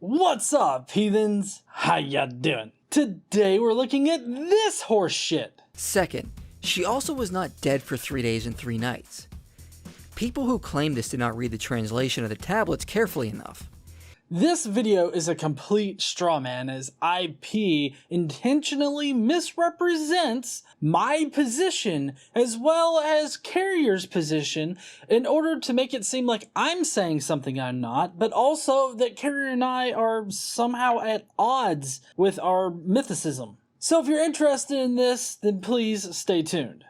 What's up, heathens? How ya doing? Today we're looking at this horse shit. Second, she also was not dead for 3 days and 3 nights. People who claim this did not read the translation of the tablets carefully enough. This video is a complete straw man as IP intentionally misrepresents my position as well as Carrier's position in order to make it seem like I'm saying something I'm not, but also that Carrier and I are somehow at odds with our mythicism. So if you're interested in this, then please stay tuned.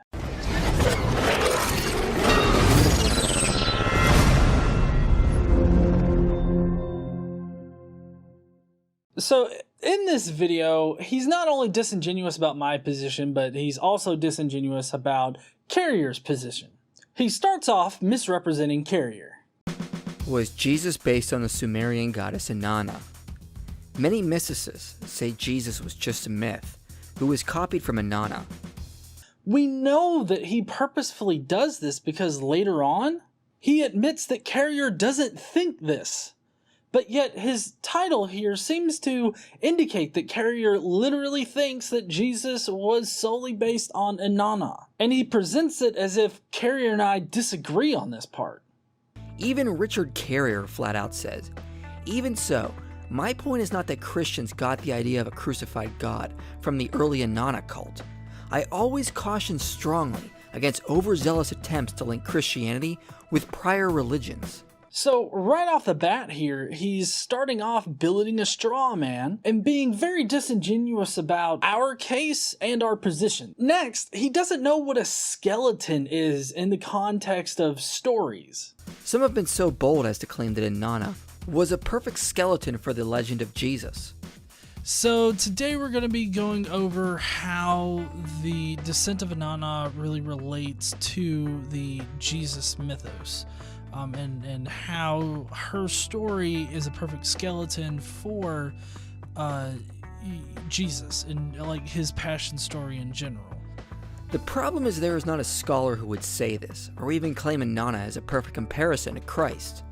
So in this video, he's not only disingenuous about my position, but he's also disingenuous about Carrier's position. He starts off misrepresenting Carrier. Was Jesus based on the Sumerian goddess Inanna? Many mysticists say Jesus was just a myth, who was copied from Inanna. We know that he purposefully does this because later on, he admits that Carrier doesn't think this. But yet his title here seems to indicate that Carrier literally thinks that Jesus was solely based on Inanna. And he presents it as if Carrier and I disagree on this part. Even Richard Carrier flat out says, "Even so, my point is not that Christians got the idea of a crucified God from the early Inanna cult. I always caution strongly against overzealous attempts to link Christianity with prior religions." So right off the bat here, he's starting off building a straw man and being very disingenuous about our case and our position. Next, he doesn't know what a skeleton is in the context of stories. Some have been so bold as to claim that Inanna was a perfect skeleton for the legend of Jesus. So today we're going to be going over how the descent of Inanna really relates to the Jesus mythos. And how her story is a perfect skeleton for Jesus and like his passion story in general. The problem is there is not a scholar who would say this, or even claim Inanna as a perfect comparison to Christ.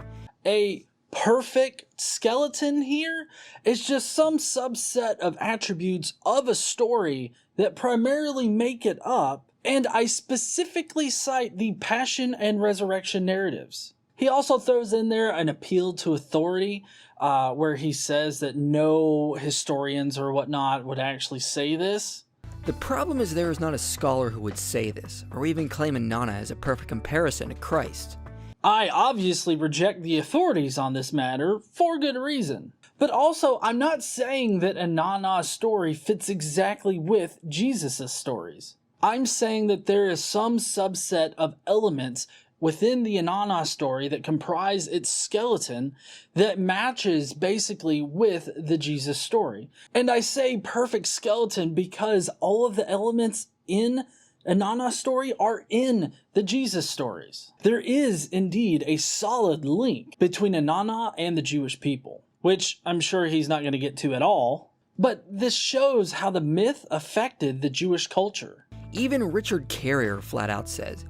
A perfect skeleton here is just some subset of attributes of a story that primarily make it up. And I specifically cite the Passion and Resurrection narratives. He also throws in there an appeal to authority, where he says that no historians or whatnot would actually say this. The problem is there is not a scholar who would say this, or even claim Inanna as a perfect comparison to Christ. I obviously reject the authorities on this matter for good reason. But also, I'm not saying that Inanna's story fits exactly with Jesus' stories. I'm saying that there is some subset of elements within the Inanna story that comprise its skeleton that matches basically with the Jesus story. And I say perfect skeleton because all of the elements in Inanna's story are in the Jesus stories. There is indeed a solid link between Inanna and the Jewish people, which I'm sure he's not going to get to at all. But this shows how the myth affected the Jewish culture. Even Richard Carrier flat out says,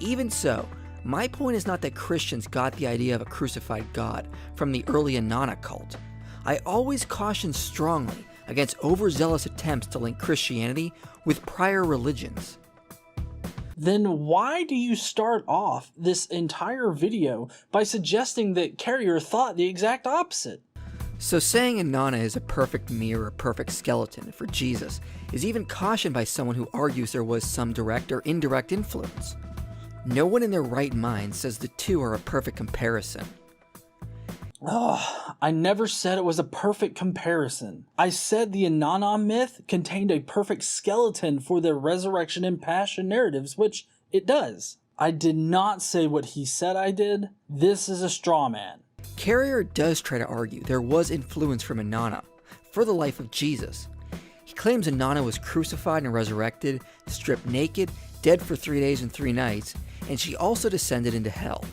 "Even so, my point is not that Christians got the idea of a crucified God from the early Inanna cult. I always caution strongly against overzealous attempts to link Christianity with prior religions." Then why do you start off this entire video by suggesting that Carrier thought the exact opposite? So saying Inanna is a perfect mirror, perfect skeleton for Jesus is even cautioned by someone who argues there was some direct or indirect influence. No one in their right mind says the two are a perfect comparison. I never said it was a perfect comparison. I said the Inanna myth contained a perfect skeleton for the resurrection and passion narratives, which it does. I did not say what he said I did. This is a straw man. Carrier does try to argue there was influence from Inanna for the life of Jesus. He claims Inanna was crucified and resurrected, stripped naked, dead for 3 days and 3 nights, and she also descended into hell.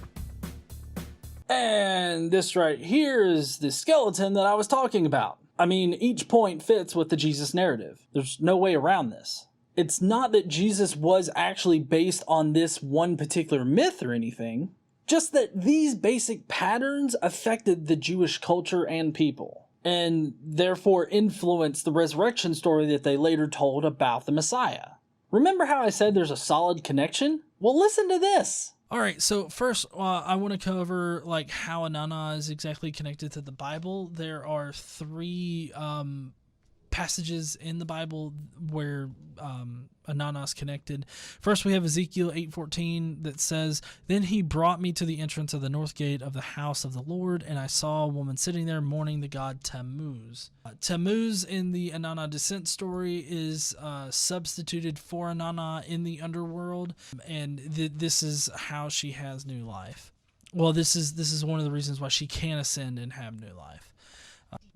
And this right here is the skeleton that I was talking about. I mean, each point fits with the Jesus narrative. There's no way around this. It's not that Jesus was actually based on this one particular myth or anything. Just that these basic patterns affected the Jewish culture and people. and therefore influenced the resurrection story that they later told about the Messiah. Remember how I said there's a solid connection? Well, listen to this. All right, so first, I want to cover like how Inanna is exactly connected to the Bible. There are three passages in the Bible where Inanna is connected. First, we have Ezekiel 8:14 that says, "Then he brought me to the entrance of the north gate of the house of the Lord, and I saw a woman sitting there mourning the god Tammuz." Tammuz in the Inanna descent story is substituted for Inanna in the underworld, and this is how she has new life. Well, this is one of the reasons why she can ascend and have new life.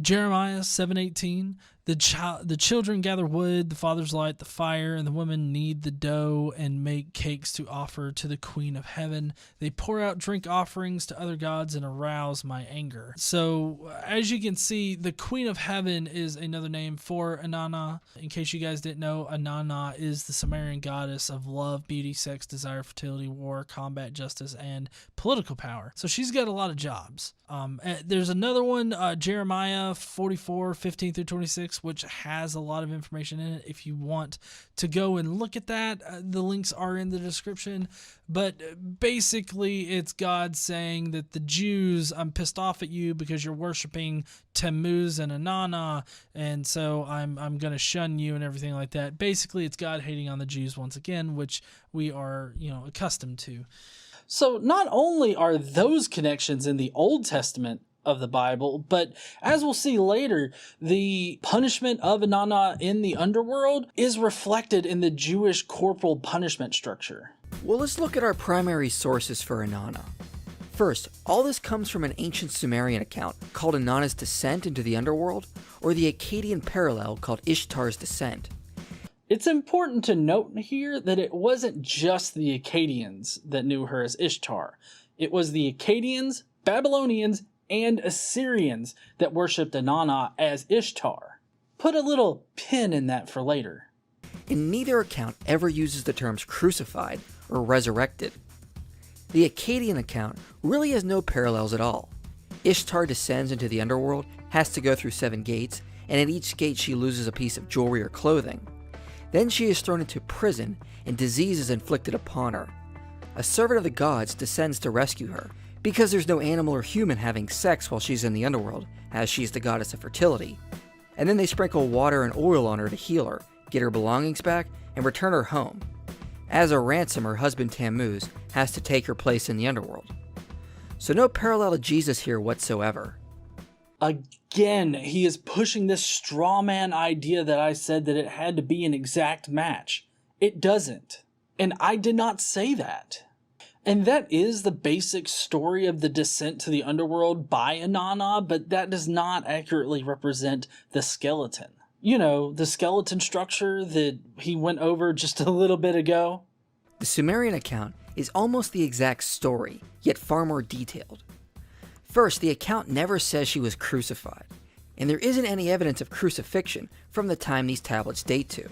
Jeremiah 7:18, the children gather wood, the fathers light the fire, and the women knead the dough and make cakes to offer to the queen of heaven. They pour out drink offerings to other gods and arouse my anger. So as you can see, the queen of heaven is another name for Inanna. In case you guys didn't know, Inanna is the Sumerian goddess of love, beauty, sex, desire, fertility, war, combat, justice, and political power. So she's got a lot of jobs. There's another one, Jeremiah 44:15 through 26, which has a lot of information in it. If you want to go and look at that, the links are in the description. But basically, it's God saying that the Jews, I'm pissed off at you because you're worshiping Tammuz and Inanna, and so I'm going to shun you and everything like that. Basically, it's God hating on the Jews once again, which we are, accustomed to. So not only are those connections in the Old Testament of the Bible, but as we'll see later, the punishment of Inanna in the underworld is reflected in the Jewish corporal punishment structure. Well, let's look at our primary sources for Inanna. First, all this comes from an ancient Sumerian account called Inanna's Descent into the Underworld, or the Akkadian parallel called Ishtar's Descent. It's important to note here that it wasn't just the Akkadians that knew her as Ishtar. It was the Akkadians, Babylonians, and Assyrians that worshipped Inanna as Ishtar. Put a little pin in that for later. And neither account ever uses the terms crucified or resurrected. The Akkadian account really has no parallels at all. Ishtar descends into the underworld, has to go through 7 gates, and at each gate she loses a piece of jewelry or clothing. Then she is thrown into prison, and disease is inflicted upon her. A servant of the gods descends to rescue her, because there's no animal or human having sex while she's in the underworld, as she's the goddess of fertility. And then they sprinkle water and oil on her to heal her, get her belongings back, and return her home. As a ransom, her husband Tammuz has to take her place in the underworld. So no parallel to Jesus here whatsoever. Again, he is pushing this straw man idea that I said that it had to be an exact match. It doesn't. And I did not say that. And that is the basic story of the descent to the underworld by Inanna, but that does not accurately represent the skeleton. The skeleton structure that he went over just a little bit ago. The Sumerian account is almost the exact story, yet far more detailed. First, the account never says she was crucified, and there isn't any evidence of crucifixion from the time these tablets date to.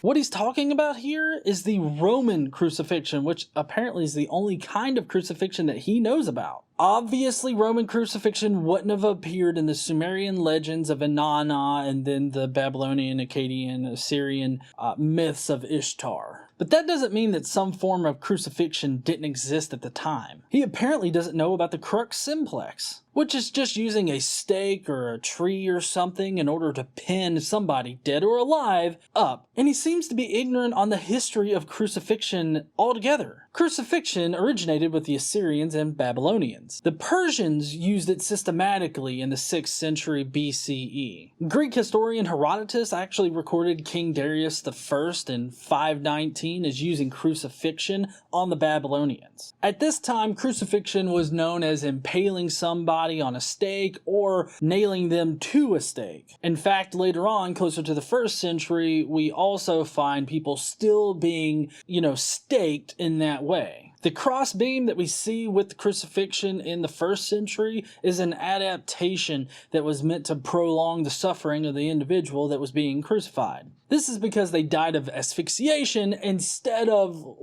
What he's talking about here is the Roman crucifixion, which apparently is the only kind of crucifixion that he knows about. Obviously, Roman crucifixion wouldn't have appeared in the Sumerian legends of Inanna and then the Babylonian, Akkadian, Assyrian myths of Ishtar. But that doesn't mean that some form of crucifixion didn't exist at the time. He apparently doesn't know about the crux simplex, which is just using a stake or a tree or something in order to pin somebody, dead or alive, up. And he seems to be ignorant on the history of crucifixion altogether. Crucifixion originated with the Assyrians and Babylonians. The Persians used it systematically in the 6th century BCE. Greek historian Herodotus actually recorded King Darius I in 519 as using crucifixion on the Babylonians. At this time, crucifixion was known as impaling somebody on a stake or nailing them to a stake. In fact, later on, closer to the 1st century, we also find people still being, staked in that way. The crossbeam that we see with the crucifixion in the 1st century is an adaptation that was meant to prolong the suffering of the individual that was being crucified. This is because they died of asphyxiation instead of,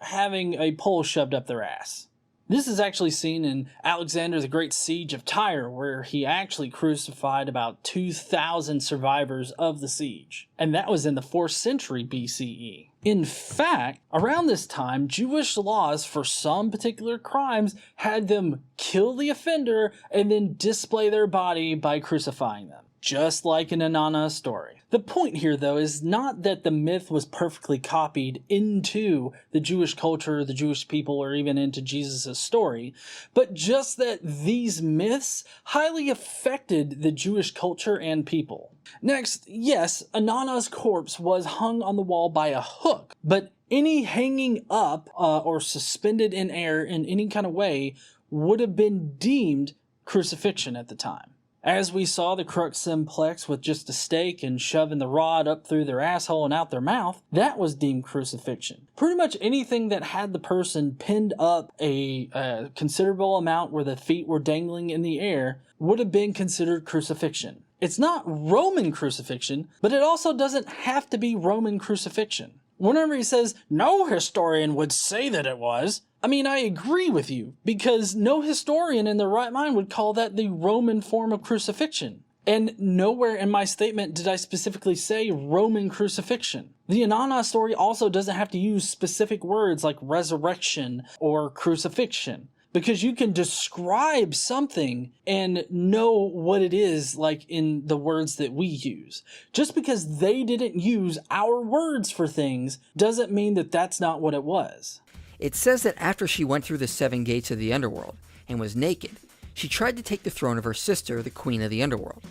having a pole shoved up their ass. This is actually seen in Alexander the Great's siege of Tyre, where he actually crucified about 2,000 survivors of the siege. And that was in the 4th century BCE. In fact, around this time, Jewish laws for some particular crimes had them kill the offender and then display their body by crucifying them, just like in Inanna's story. The point here, though, is not that the myth was perfectly copied into the Jewish culture, the Jewish people, or even into Jesus' story, but just that these myths highly affected the Jewish culture and people. Next, yes, Inanna's corpse was hung on the wall by a hook, but any hanging up or suspended in air in any kind of way would have been deemed crucifixion at the time. As we saw the crux simplex with just a stake and shoving the rod up through their asshole and out their mouth, that was deemed crucifixion. Pretty much anything that had the person pinned up a considerable amount where the feet were dangling in the air would have been considered crucifixion. It's not Roman crucifixion, but it also doesn't have to be Roman crucifixion. Whenever he says, no historian would say that it was, I mean, I agree with you, because no historian in their right mind would call that the Roman form of crucifixion. And nowhere in my statement did I specifically say Roman crucifixion. The Inanna story also doesn't have to use specific words like resurrection or crucifixion, because you can describe something and know what it is like in the words that we use. Just because they didn't use our words for things doesn't mean that that's not what it was. It says that after she went through the 7 gates of the underworld and was naked, she tried to take the throne of her sister, the queen of the underworld.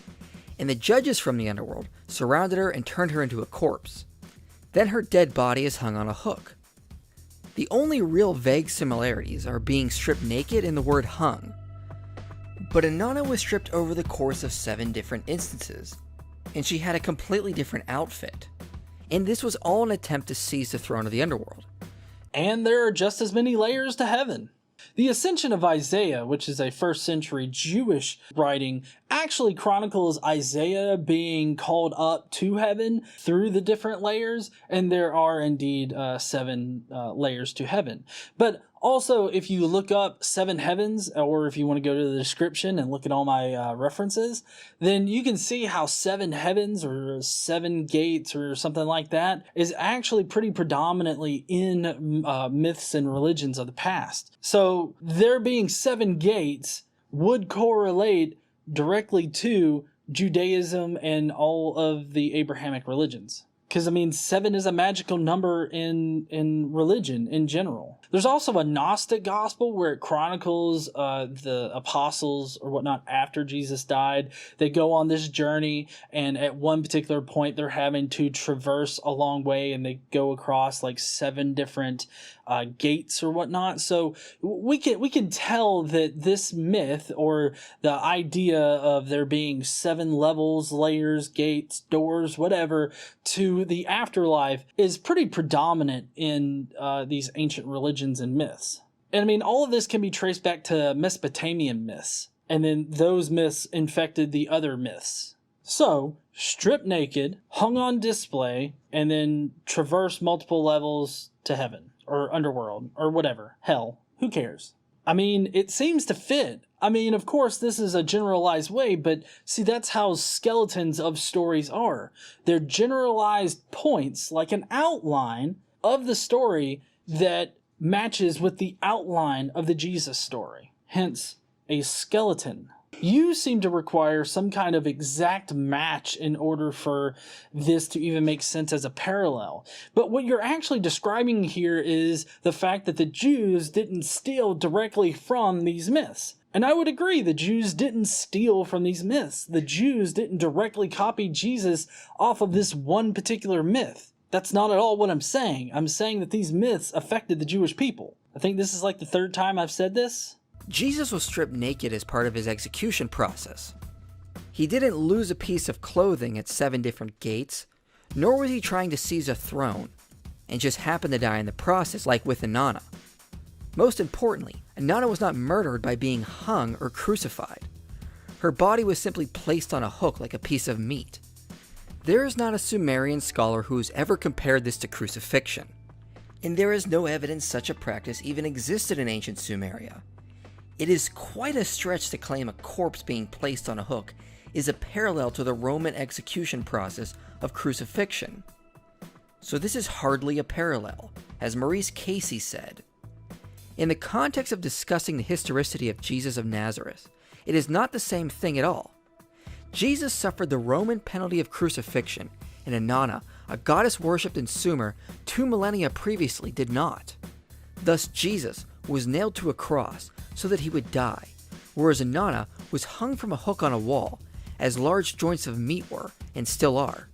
And the judges from the underworld surrounded her and turned her into a corpse. Then her dead body is hung on a hook. The only real vague similarities are being stripped naked and the word hung. But Inanna was stripped over the course of 7 different instances, and she had a completely different outfit. And this was all an attempt to seize the throne of the underworld. And there are just as many layers to heaven. The Ascension of Isaiah, which is a 1st century Jewish writing, actually chronicles Isaiah being called up to heaven through the different layers, and there are indeed 7 layers to heaven. But also, if you look up 7 heavens, or if you want to go to the description and look at all my references, then you can see how 7 heavens or 7 gates or something like that is actually pretty predominantly in myths and religions of the past. So there being 7 gates would correlate directly to Judaism and all of the Abrahamic religions. Because, I mean, 7 is a magical number in religion in general. There's also a Gnostic gospel where it chronicles the apostles or whatnot after Jesus died. They go on this journey, and at one particular point, they're having to traverse a long way, and they go across like 7 different gates or whatnot. So we can tell that this myth, or the idea of there being 7 levels, layers, gates, doors, whatever, to the afterlife is pretty predominant in these ancient religions and myths. And I mean, all of this can be traced back to Mesopotamian myths, and then those myths infected the other myths. So, stripped naked, hung on display, and then traverse multiple levels to heaven, or underworld, or whatever. Hell, who cares? I mean, it seems to fit. I mean, of course, this is a generalized way, but see, that's how skeletons of stories are. They're generalized points, like an outline of the story that matches with the outline of the Jesus story. Hence, a skeleton. You seem to require some kind of exact match in order for this to even make sense as a parallel. But what you're actually describing here is the fact that the Jews didn't steal directly from these myths. And I would agree, the Jews didn't steal from these myths. The Jews didn't directly copy Jesus off of this one particular myth. That's not at all what I'm saying. I'm saying that these myths affected the Jewish people. I think this is like the 3rd time I've said this. Jesus was stripped naked as part of his execution process. He didn't lose a piece of clothing at 7 different gates, nor was he trying to seize a throne, and just happened to die in the process like with Inanna. Most importantly, Inanna was not murdered by being hung or crucified. Her body was simply placed on a hook like a piece of meat. There is not a Sumerian scholar who has ever compared this to crucifixion. And there is no evidence such a practice even existed in ancient Sumeria. It is quite a stretch to claim a corpse being placed on a hook is a parallel to the Roman execution process of crucifixion. So this is hardly a parallel, as Maurice Casey said. In the context of discussing the historicity of Jesus of Nazareth, it is not the same thing at all. Jesus suffered the Roman penalty of crucifixion, and Inanna, a goddess worshipped in Sumer 2 millennia previously, did not. Thus Jesus was nailed to a cross so that he would die, whereas Inanna was hung from a hook on a wall, as large joints of meat were, and still are.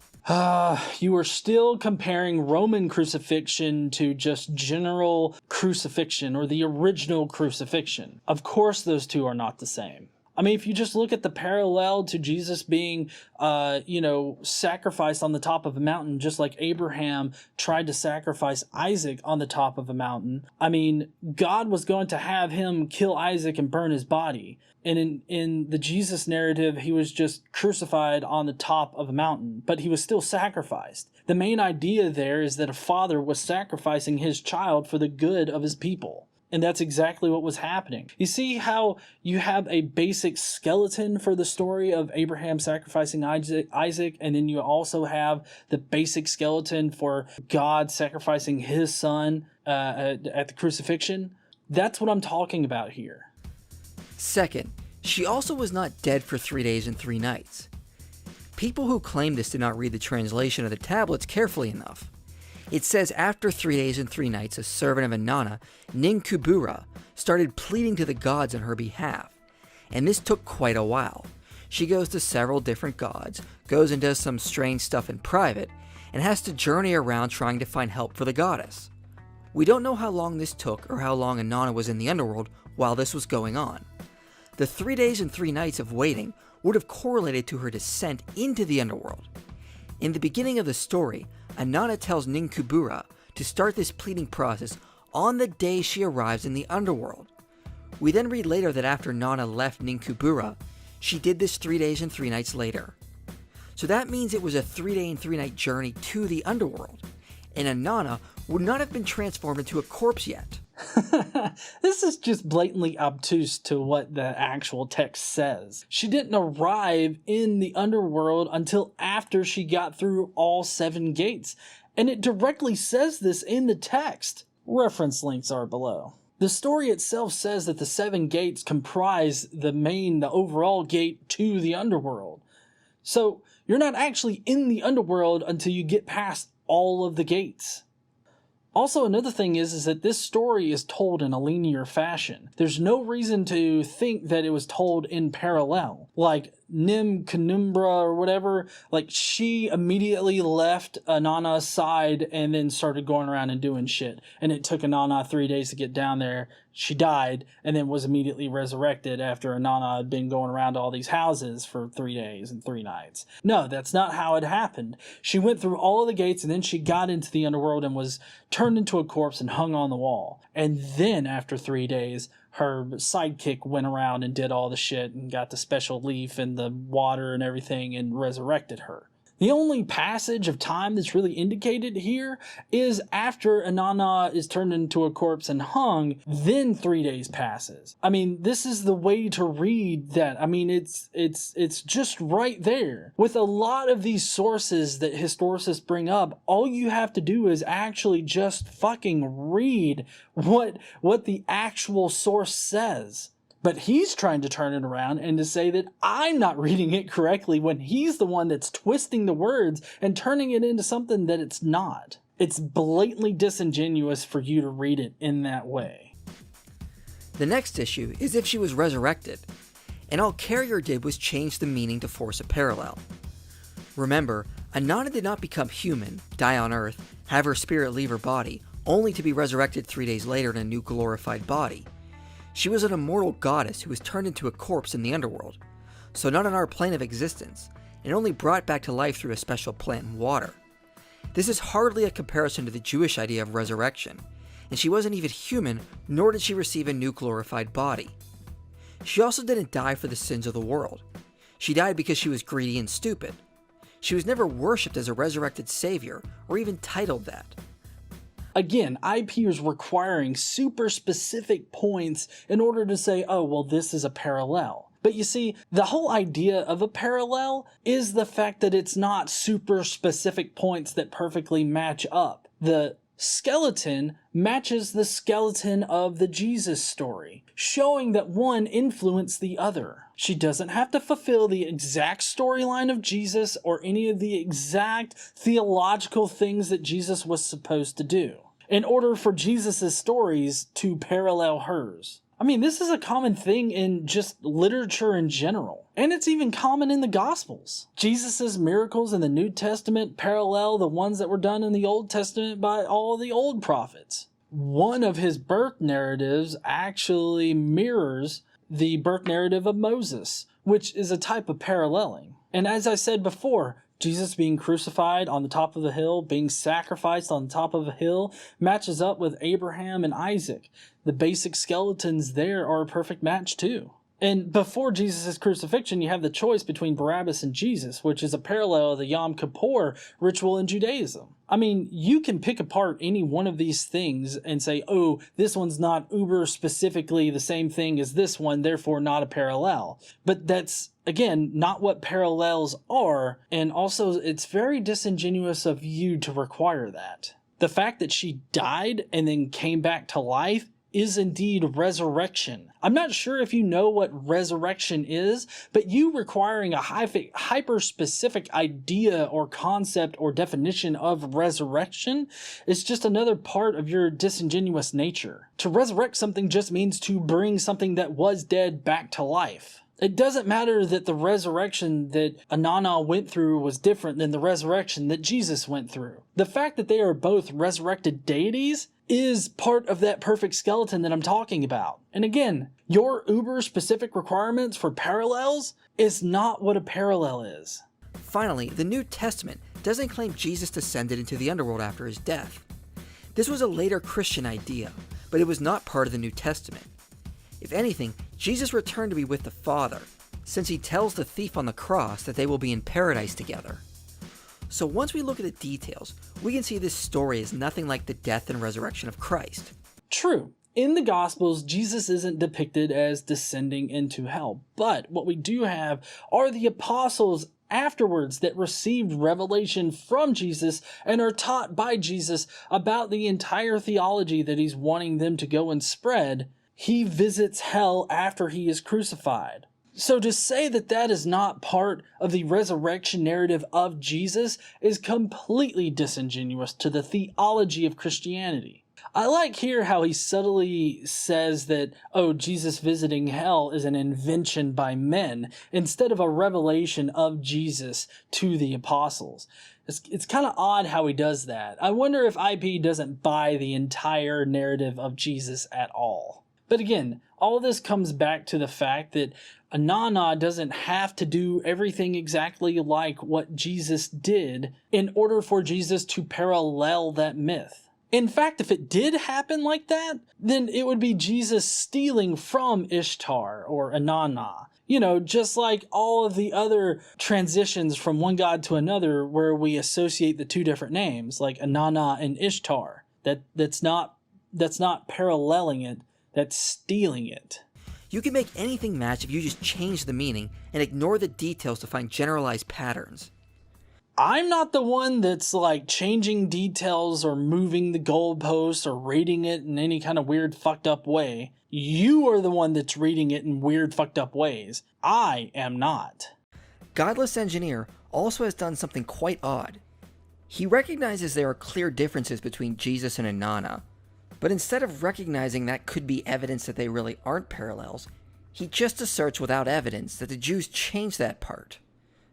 You are still comparing Roman crucifixion to just general crucifixion or the original crucifixion. Of course those two are not the same. I mean, if you just look at the parallel to Jesus being, sacrificed on the top of a mountain, just like Abraham tried to sacrifice Isaac on the top of a mountain. I mean, God was going to have him kill Isaac and burn his body. And in the Jesus narrative, he was just crucified on the top of a mountain, but he was still sacrificed. The main idea there is that a father was sacrificing his child for the good of his people. And that's exactly what was happening. You see how you have a basic skeleton for the story of Abraham sacrificing Isaac, and then you also have the basic skeleton for God sacrificing his son at the crucifixion? That's what I'm talking about here. Second, she also was not dead for 3 days and 3 nights. People who claim this did not read the translation of the tablets carefully enough. It says after 3 days and 3 nights, a servant of Inanna, Ninkubura, started pleading to the gods on her behalf. And this took quite a while. She goes to several different gods, goes and does some strange stuff in private, and has to journey around trying to find help for the goddess. We don't know how long this took or how long Inanna was in the underworld while this was going on. The 3 days and 3 nights of waiting would have correlated to her descent into the underworld. In the beginning of the story, Inanna tells Ninkubura to start this pleading process on the day she arrives in the underworld. We then read later that after Inanna left Ninkubura, she did this 3 days and 3 nights later. So that means it was a 3 day and 3 night journey to the underworld, and Inanna would not have been transformed into a corpse yet. This is just blatantly obtuse to what the actual text says. She didn't arrive in the underworld until after she got through all 7 gates, and it directly says this in the text. Reference links are below. The story itself says that the 7 gates comprise the overall gate to the underworld. So you're not actually in the underworld until you get past all of the gates. Also, another thing is that this story is told in a linear fashion. There's no reason to think that it was told in parallel. Like Nimkunumbra or whatever, like she immediately left Inanna's side and then started going around and doing shit. And it took Inanna 3 days to get down there. She died and then was immediately resurrected after Inanna had been going around to all these houses for 3 days and 3 nights. No, that's not how it happened. She went through all of the gates and then she got into the underworld and was turned into a corpse and hung on the wall. And then after 3 days, her sidekick went around and did all the shit and got the special leaf and the water and everything and resurrected her. The only passage of time that's really indicated here is after Inanna is turned into a corpse and hung, then 3 days passes. I mean, this is the way to read that. I mean, it's just right there. With a lot of these sources that historicists bring up, all you have to do is actually just fucking read what the actual source says. But he's trying to turn it around and to say that I'm not reading it correctly when he's the one that's twisting the words and turning it into something that it's not. It's blatantly disingenuous for you to read it in that way. The next issue is if she was resurrected, and all Carrier did was change the meaning to force a parallel. Remember, Inanna did not become human, die on Earth, have her spirit leave her body, only to be resurrected 3 days later in a new glorified body. She was an immortal goddess who was turned into a corpse in the underworld, so not on our plane of existence, and only brought back to life through a special plant and water. This is hardly a comparison to the Jewish idea of resurrection, and she wasn't even human, nor did she receive a new glorified body. She also didn't die for the sins of the world. She died because she was greedy and stupid. She was never worshipped as a resurrected savior, or even titled that. Again, IP is requiring super specific points in order to say, oh, well, this is a parallel. But you see, the whole idea of a parallel is the fact that it's not super specific points that perfectly match up. The skeleton matches the skeleton of the Jesus story, showing that one influenced the other. She doesn't have to fulfill the exact storyline of Jesus or any of the exact theological things that Jesus was supposed to do in order for Jesus' stories to parallel hers. I mean, this is a common thing in just literature in general. And it's even common in the Gospels. Jesus' miracles in the New Testament parallel the ones that were done in the Old Testament by all the old prophets. One of his birth narratives actually mirrors the birth narrative of Moses, which is a type of paralleling. And as I said before, Jesus being crucified on the top of the hill, being sacrificed on the top of a hill, matches up with Abraham and Isaac. The basic skeletons there are a perfect match too. And before Jesus' crucifixion, you have the choice between Barabbas and Jesus, which is a parallel of the Yom Kippur ritual in Judaism. I mean, you can pick apart any one of these things and say, oh, this one's not uber specifically the same thing as this one, therefore not a parallel. But that's, again, not what parallels are, and also it's very disingenuous of you to require that. The fact that she died and then came back to life is indeed resurrection. I'm not sure if you know what resurrection is, but you requiring a hyper-specific idea or concept or definition of resurrection is just another part of your disingenuous nature. To resurrect something just means to bring something that was dead back to life. It doesn't matter that the resurrection that Inanna went through was different than the resurrection that Jesus went through. The fact that they are both resurrected deities is part of that perfect skeleton that I'm talking about. And again, your uber-specific requirements for parallels is not what a parallel is. Finally, the New Testament doesn't claim Jesus descended into the underworld after his death. This was a later Christian idea, but it was not part of the New Testament. If anything, Jesus returned to be with the Father, since he tells the thief on the cross that they will be in paradise together. So once we look at the details, we can see this story is nothing like the death and resurrection of Christ. True. In the Gospels, Jesus isn't depicted as descending into hell, but what we do have are the apostles afterwards that received revelation from Jesus and are taught by Jesus about the entire theology that he's wanting them to go and spread. He visits hell after he is crucified. So to say that that is not part of the resurrection narrative of Jesus is completely disingenuous to the theology of Christianity. I like here how he subtly says that, oh, Jesus visiting hell is an invention by men instead of a revelation of Jesus to the apostles. It's kind of odd how he does that. I wonder if IP doesn't buy the entire narrative of Jesus at all. But again, all this comes back to the fact that Inanna doesn't have to do everything exactly like what Jesus did in order for Jesus to parallel that myth. In fact, if it did happen like that, then it would be Jesus stealing from Ishtar or Inanna. You know, just like all of the other transitions from one god to another where we associate the two different names, like Inanna and Ishtar. That's not paralleling it. That's stealing it. You can make anything match if you just change the meaning and ignore the details to find generalized patterns. I'm not the one that's like changing details or moving the goalposts or reading it in any kind of weird fucked up way. You are the one that's reading it in weird fucked up ways. I am not. Godless Engineer also has done something quite odd. He recognizes there are clear differences between Jesus and Inanna, but instead of recognizing that could be evidence that they really aren't parallels, he just asserts without evidence that the Jews changed that part.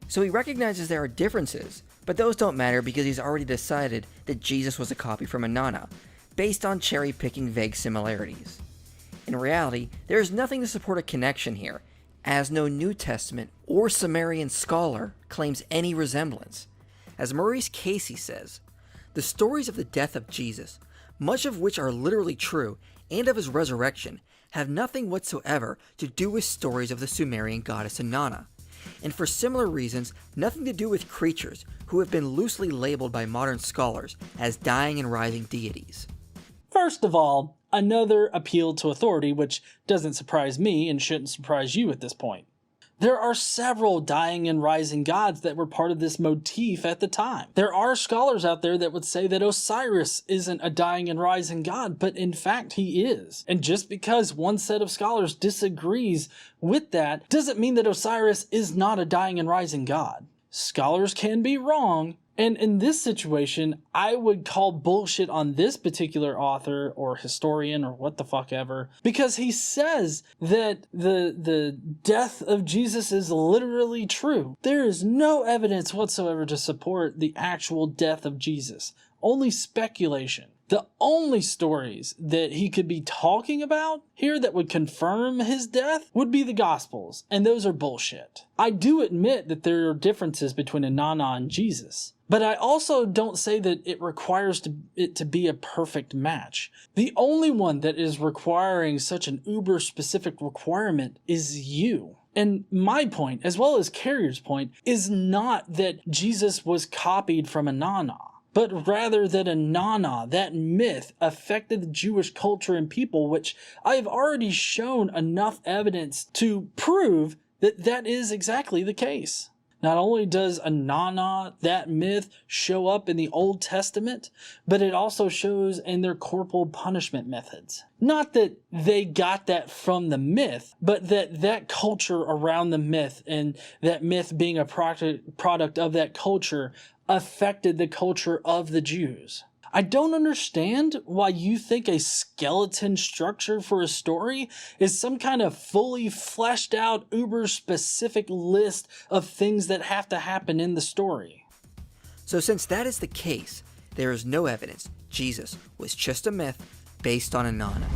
So he recognizes there are differences, but those don't matter because he's already decided that Jesus was a copy from Inanna, based on cherry-picking vague similarities. In reality, there is nothing to support a connection here, as no New Testament or Sumerian scholar claims any resemblance. As Maurice Casey says, the stories of the death of Jesus, much of which are literally true, and of his resurrection, have nothing whatsoever to do with stories of the Sumerian goddess Inanna, and for similar reasons, nothing to do with creatures who have been loosely labeled by modern scholars as dying and rising deities. First of all, another appeal to authority, which doesn't surprise me and shouldn't surprise you at this point. There are several dying and rising gods that were part of this motif at the time. There are scholars out there that would say that Osiris isn't a dying and rising god, but in fact he is. And just because one set of scholars disagrees with that doesn't mean that Osiris is not a dying and rising god. Scholars can be wrong, and in this situation, I would call bullshit on this particular author or historian or what the fuck ever, because he says that the death of Jesus is literally true. There is no evidence whatsoever to support the actual death of Jesus, only speculation. The only stories that he could be talking about here that would confirm his death would be the Gospels, and those are bullshit. I do admit that there are differences between Inanna and Jesus, but I also don't say that it requires it to be a perfect match. The only one that is requiring such an uber-specific requirement is you. And my point, as well as Carrier's point, is not that Jesus was copied from Inanna, but rather that Inanna, that myth, affected the Jewish culture and people, which I have already shown enough evidence to prove that that is exactly the case. Not only does Inanna, that myth, show up in the Old Testament, but it also shows in their corporal punishment methods. Not that they got that from the myth, but that culture around the myth and that myth being a product of that culture affected the culture of the Jews. I don't understand why you think a skeleton structure for a story is some kind of fully fleshed out, uber-specific list of things that have to happen in the story. So since that is the case, there is no evidence Jesus was just a myth based on Inanna.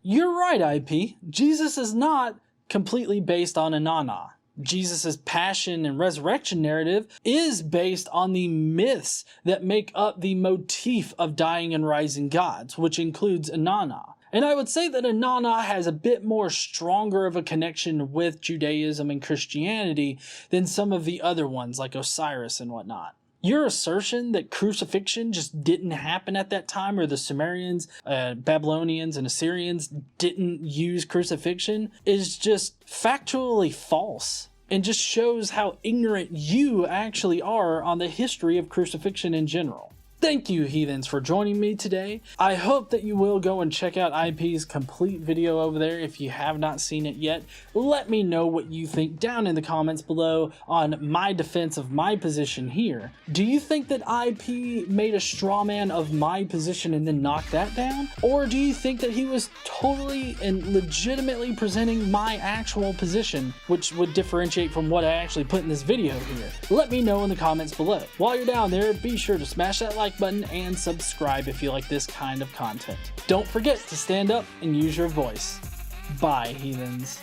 You're right, IP. Jesus is not completely based on Inanna. Jesus' passion and resurrection narrative is based on the myths that make up the motif of dying and rising gods, which includes Inanna. And I would say that Inanna has a bit more stronger of a connection with Judaism and Christianity than some of the other ones like Osiris and whatnot. Your assertion that crucifixion just didn't happen at that time, or the Sumerians, Babylonians, and Assyrians didn't use crucifixion, is just factually false and just shows how ignorant you actually are on the history of crucifixion in general. Thank you, heathens, for joining me today. I hope that you will go and check out IP's complete video over there if you have not seen it yet. Let me know what you think down in the comments below on my defense of my position here. Do you think that IP made a straw man of my position and then knocked that down? Or do you think that he was totally and legitimately presenting my actual position, which would differentiate from what I actually put in this video here? Let me know in the comments below. While you're down there, be sure to smash that like button and subscribe if you like this kind of content. Don't forget to stand up and use your voice. Bye, heathens.